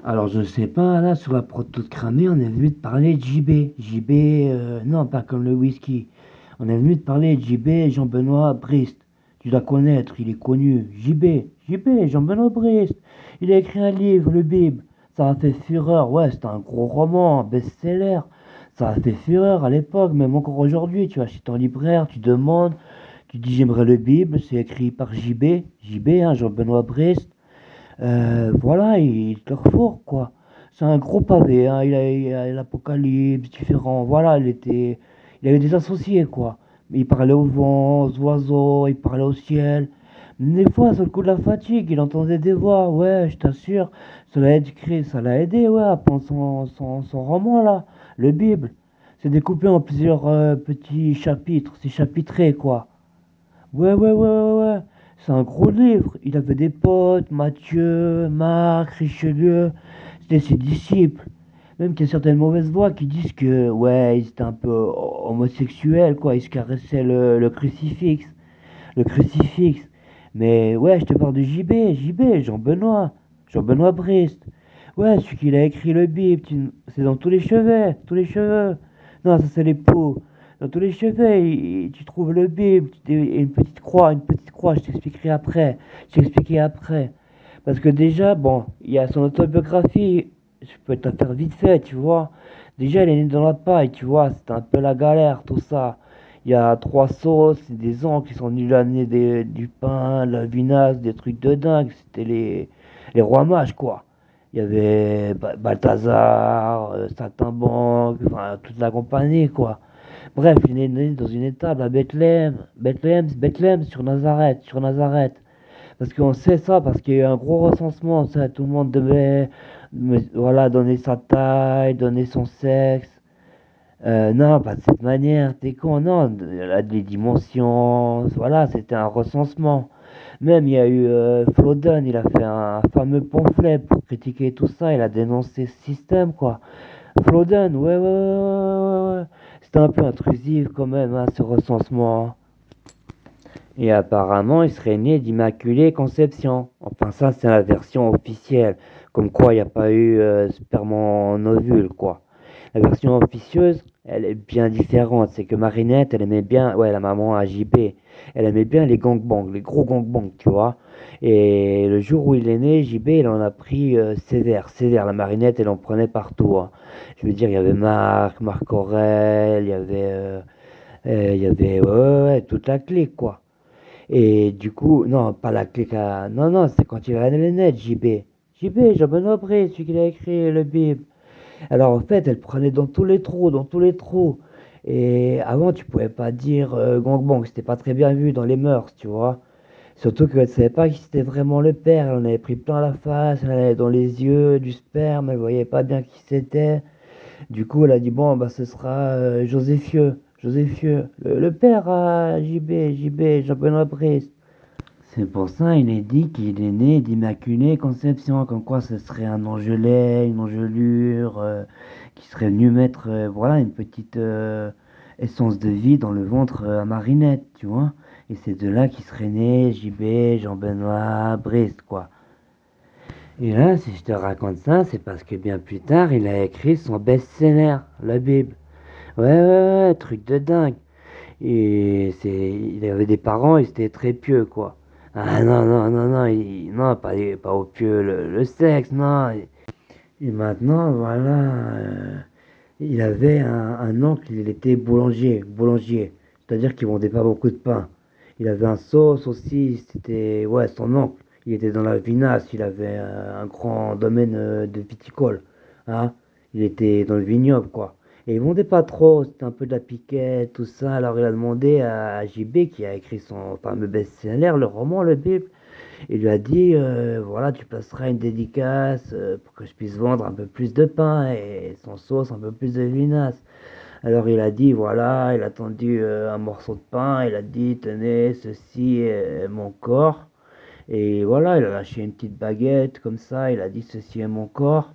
Alors, je sais pas, là, sur la prod toute cramée, on est venu te parler de JB. JB, non, pas comme le whisky. On est venu te parler de JB Jean-Benoît Brist. Tu dois connaître, il est connu. JB Jean-Benoît Brist. Il a écrit un livre, le Bible. Ça a fait fureur, ouais, c'est un gros roman, un best-seller. Ça a fait fureur à l'époque, même encore aujourd'hui. Tu vas chez ton libraire, tu demandes, tu dis j'aimerais le Bible, c'est écrit par JB, hein, Jean-Benoît Brist. Voilà, il te le refourgue, quoi. C'est un gros pavé, hein. Il a l'Apocalypse, différent. Voilà, il avait des associés, quoi. Il parlait au vent, aux oiseaux, il parlait au ciel. Des fois, sur le coup de la fatigue, il entendait des voix. Ouais, je t'assure, ça l'a aidé, ouais, à prendre son roman, là, le Bible. C'est découpé en plusieurs petits chapitres, c'est chapitré, quoi. Ouais. C'est un gros livre. Il avait des potes, Matthieu, Marc, Richelieu. C'était ses disciples. Même qu'il y a certaines mauvaises voix qui disent que, ouais, ils étaient un peu homosexuels, quoi. Ils se caressaient le crucifix. Le crucifix. Mais, ouais, je te parle de JB, Jean-Benoît. Jean-Benoît Brist. Ouais, celui qui a écrit le Bible. C'est dans tous les cheveux. Tous les cheveux. Non, ça, c'est les peaux. Dans tous les cheveux, tu trouves le Bible, et une petite croix, je t'expliquerai après. Parce que déjà, bon, il y a son autobiographie, je peux te la faire vite fait, tu vois. Déjà, il est né dans la paille, tu vois, c'était un peu la galère, tout ça. Il y a trois sauces, des gens qui sont venus l'amener du pain, de la vinasse, des trucs de dingue, c'était les rois mages, quoi. Il y avait Balthazar, Saltimbanque, enfin, toute la compagnie, quoi. Bref, il est né dans une étable à Bethléem sur Nazareth. Parce qu'on sait ça, parce qu'il y a eu un gros recensement, ça, tout le monde devait, voilà, donner sa taille, donner son sexe. Non, pas de cette manière, t'es con, non, les dimensions, voilà, c'était un recensement. Même il y a eu Flodden, il a fait un fameux pamphlet pour critiquer tout ça, il a dénoncé ce système, quoi. Flodden, ouais. C'était un peu intrusif quand même, hein, ce recensement. Et apparemment, il serait né d'Immaculée Conception. Enfin, ça, c'est la version officielle. Comme quoi, il n'y a pas eu sperme en ovule, quoi. La version officieuse, elle est bien différente. C'est que Marinette, elle aimait bien, ouais, la maman AJB, elle aimait bien les gangbangs, les gros gangbangs, tu vois. Et le jour où il est né, JB, il en a pris sévère. La Marinette, elle en prenait partout, hein. Je veux dire, il y avait Marc Aurel, il y avait, ouais, toute la clique, quoi. Et du coup, non, pas la clique à... Non, c'est quand il a les net, Jean-Benoît Bré, celui qui a écrit le Bible. Alors en fait, elle prenait dans tous les trous, dans tous les trous. Et avant, tu pouvais pas dire gangbang, c'était pas très bien vu dans les mœurs, tu vois. Surtout qu'elle savait pas qui c'était vraiment le père, elle en avait pris plein la face, elle avait dans les yeux du sperme, elle voyait pas bien qui c'était. Du coup, elle a dit, bon, bah ce sera Josephieux, le père à JB, Jean-Benoît Bré. C'est pour ça il est dit qu'il est né d'Immaculée Conception, comme quoi ce serait un angelet, une angelure, qui serait venu mettre voilà, une petite essence de vie dans le ventre à Marinette, tu vois. Et c'est de là qu'il serait né JB, Jean-Benoît, Brest, quoi. Et là, si je te raconte ça, c'est parce que bien plus tard, il a écrit son best-seller, la Bible. Ouais, truc de dingue. Il avait des parents, ils étaient très pieux, quoi. Ah non, non, pas au pieux, le sexe, non. Et maintenant, voilà, il avait un oncle, il était boulanger. C'est-à-dire qu'il vendait pas beaucoup de pain. Il avait un sauce aussi, c'était, ouais, son oncle. Il était dans la vinasse, il avait un grand domaine de viticole, hein. Il était dans le vignoble, quoi. Et il vendait pas trop, c'était un peu de la piquette, tout ça. Alors il a demandé à JB, qui a écrit son fameux best-seller, le roman, le Bible, il lui a dit, voilà, tu passeras une dédicace pour que je puisse vendre un peu plus de pain et sans sauce, un peu plus de vinasse. Alors il a dit, voilà, il a tendu un morceau de pain, il a dit, tenez, ceci est mon corps. Et voilà, il a lâché une petite baguette comme ça, il a dit, ceci est mon corps.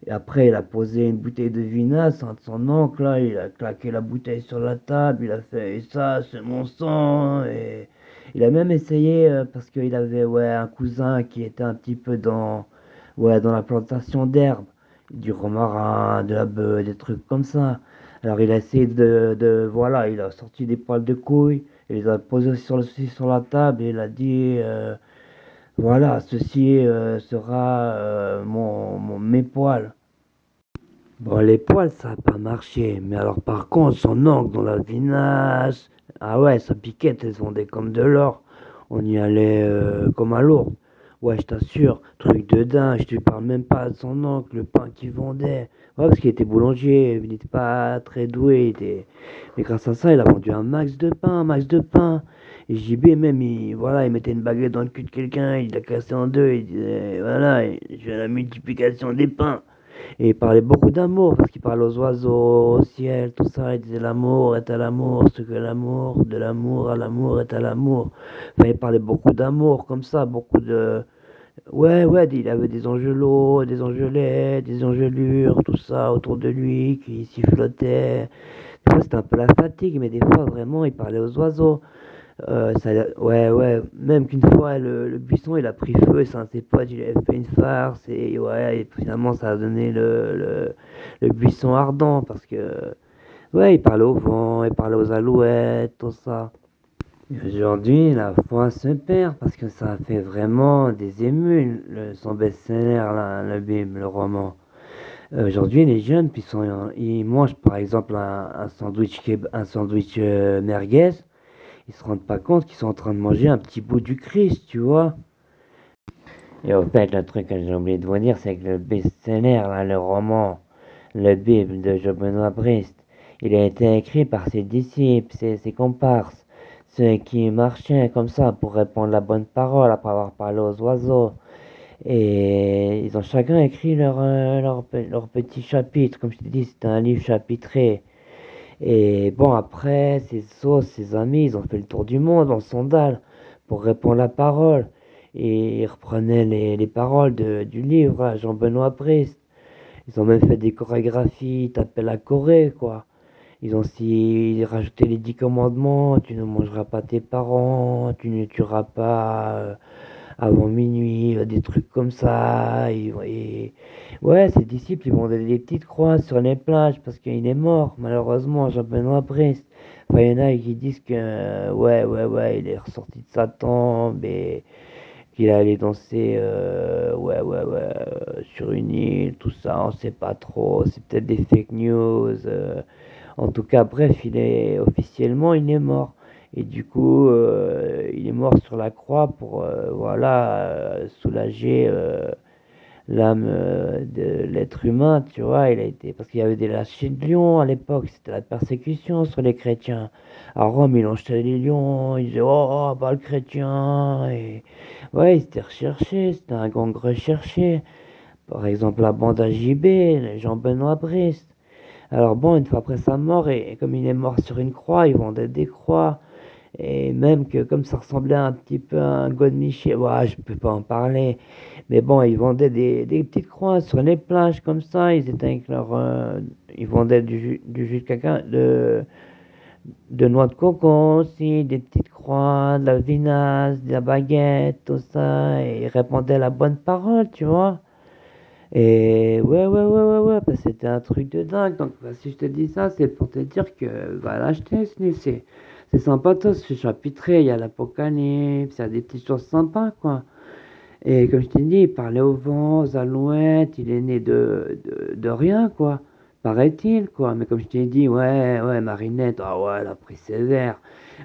Et après, il a posé une bouteille de vinasse entre son oncle, là, il a claqué la bouteille sur la table, il a fait, et ça, c'est mon sang. Et il a même essayé, parce qu'il avait, ouais, un cousin qui était un petit peu dans, Ouais, dans la plantation d'herbes, du romarin, de la beuh, des trucs comme ça. Alors il a essayé voilà, il a sorti des poils de couilles, il les a posés sur la table et il a dit, voilà, ceci sera mes poils. Bon, les poils, ça n'a pas marché, mais alors par contre, son oncle dans la vinasse, ah ouais, sa piquette, elles vendaient comme de l'or. On y allait comme à Lourdes. Ouais, je t'assure, truc de dingue, je te parle même pas de son oncle, le pain qu'il vendait. Ouais, parce qu'il était boulanger, il n'était pas très doué, mais grâce à ça, il a vendu un max de pain, un max de pain. Et JB même, voilà, il mettait une baguette dans le cul de quelqu'un, il l'a cassé en deux, il disait, voilà, j'ai la multiplication des pains. Et il parlait beaucoup d'amour, parce qu'il parlait aux oiseaux, au ciel, tout ça. Il disait l'amour est à l'amour, ce que l'amour, de l'amour à l'amour est à l'amour. Enfin, il parlait beaucoup d'amour, comme ça, beaucoup de... Ouais, ouais, il avait des angelots, des angelets, des angelures, tout ça autour de lui, qui sifflotaient. Des fois, c'était un peu la fatigue, mais des fois, vraiment, il parlait aux oiseaux. Ouais, ouais, même qu'une fois, le buisson, il a pris feu, et c'est un de ses potes, il avait fait une farce, et ouais, et finalement, ça a donné le buisson ardent, parce que, ouais, il parlait au vent, il parlait aux alouettes, tout ça. Et aujourd'hui, la foi se perd, parce que ça a fait vraiment des émules, son best-seller, là, la Bible, le roman. Aujourd'hui, les jeunes, ils mangent, par exemple, un sandwich merguez, ils se rendent pas compte qu'ils sont en train de manger un petit bout du Christ, tu vois. Et au fait, le truc que j'ai oublié de vous dire, c'est que le best-seller, là, le roman, le Bible de Jean-Benoît Brist, il a été écrit par ses disciples, ses comparses, ceux qui marchaient comme ça pour répandre la bonne parole après avoir parlé aux oiseaux. Et ils ont chacun écrit leur petit chapitre. Comme je t'ai dit, c'était un livre chapitré. Et bon, après, ses amis, ils ont fait le tour du monde en sandales pour répondre la parole. Et ils reprenaient les paroles du livre à Jean-Benoît Priest. Ils ont même fait des chorégraphies, tapaient la Corée, quoi. Ils ont aussi rajouté les 10 commandements, tu ne mangeras pas tes parents, tu ne tueras pas, avant minuit, des trucs comme ça. Ouais, ses disciples, ils vont donner des petites croix sur les plages parce qu'il est mort, malheureusement, Jean-Benoît Priest. Enfin, il y en a qui disent que, ouais, il est ressorti de sa tombe et qu'il allait danser, sur une île, tout ça, on sait pas trop, c'est peut-être des fake news. En tout cas, bref, officiellement, il est mort. Et du coup, il est mort sur la croix pour, voilà, soulager l'âme de l'être humain, tu vois. Parce qu'il y avait des lâchers de lions à l'époque, c'était la persécution sur les chrétiens. À Rome, ils lançaient les lions, ils disaient, oh, bah le chrétien. Et ouais, il s'était recherché, c'était un gang recherché. Par exemple, la bande à JB, les Jean-Benoît Brice. Alors bon, une fois après sa mort, et comme il est mort sur une croix, ils vendaient des croix. Et même que comme ça ressemblait un petit peu à un godemiché, ouais, je peux pas en parler. Mais bon, ils vendaient des petites croix sur les plages comme ça. Ils étaient avec ils vendaient du jus de caca, de noix de coco aussi, des petites croix, de la vinasse, de la baguette, tout ça. Et ils répandaient la bonne parole, tu vois. Et ouais, bah, c'était un truc de dingue. Donc, bah, si je te dis ça, c'est pour te dire que va l'acheter, c'est sympa, tout, c'est chapitré. Il y a l'Apocalypse, il y a des petites choses sympas, quoi. Et comme je t'ai dit, il parlait au vent, aux alouettes, il est né de rien, quoi. Paraît-il, quoi. Mais comme je t'ai dit, ouais, Marinette, ah ouais, elle a pris sévère.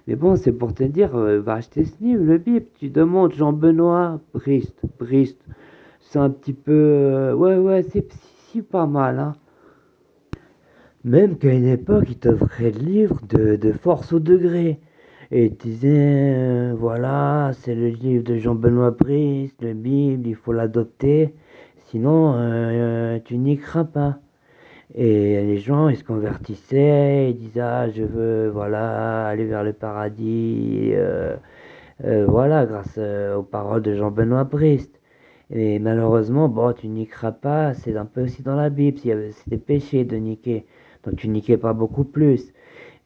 Mais bon, c'est pour te dire, va acheter ce livre, le bip. Tu demandes Jean-Benoît Brist. C'est un petit peu, ouais, c'est pas mal, hein. Même qu'à une époque, il t'offrait le livre de force au degré. Et il disait, voilà, c'est le livre de Jean-Benoît Brice, le Bible, il faut l'adopter, sinon tu n'y crains pas. Et les gens, ils se convertissaient, ils disaient, ah, je veux, voilà, aller vers le paradis, voilà, grâce aux paroles de Jean-Benoît Brice. Et malheureusement, bon, tu niqueras pas, c'est un peu aussi dans la Bible, c'était péché de niquer. Donc tu niquais pas beaucoup plus.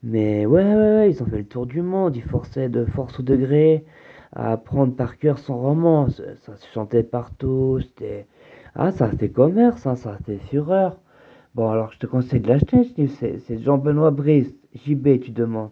Mais ouais, ils ont fait le tour du monde, ils forçaient de force au degré à apprendre par cœur son roman. Ça se chantait partout, c'était Ah, ça fait commerce, hein, ça fait fureur. Bon, alors je te conseille de l'acheter, ce livre. C'est Jean-Benoît Brice. JB, tu demandes.